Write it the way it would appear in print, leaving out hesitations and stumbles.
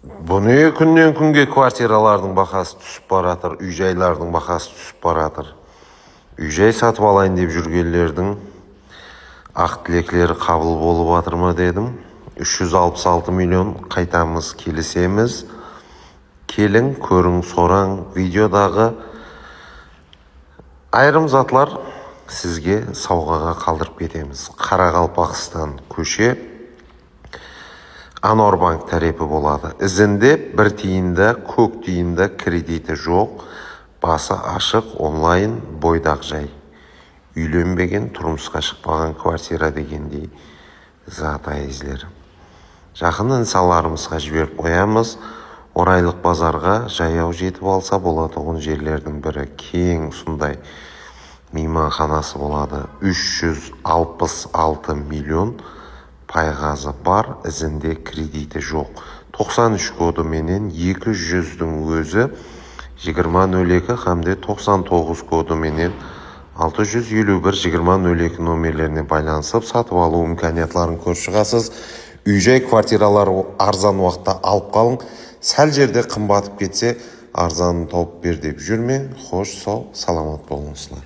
Бұны күннен күнге квартиралардың бағасы түсіп баратыр, үй-жайлардың бағасы түсіп баратыр. Үй-жай сатып алайын деп жүргендердің ақ тілектері қабыл болып жатыр ма дедім. 366 миллион қайтамыз, келісеміз. Келің, көрің, сораң. Видеодағы айрым затлар сізге сауғаға қалдырып кетеміз. Қарақалпақстан көше Анорбанк тарапы болады. Ізінде бір тиында, көк тиында кредиті жоқ, басы ашық, онлайн, бойдақ жай. Үйленбеген, тұрмысқа шықпаған квартира дегендей зат айызлер. Жақын инсаларымызға жіберіп қоямыз. Орайлық базарға жаяу жетіп алса болады. Оған жерлердің бірі кең сондай мейманханасы болады. 366 миллион пайғазы бар, ізінде кредиті жоқ. 93 коды менен 200-дің өзі 2002 қамде 99 коды менен 651-2002 номерлеріне байланысып сатып алу имканиятларын көріп шығасыз. Үй-жай квартиралар арзан уақытта алып қалың. Сәл жерде қымбатып кетсе, арзанын тауып бер деп жүрме. Хош, сау, саламат болыңыздар.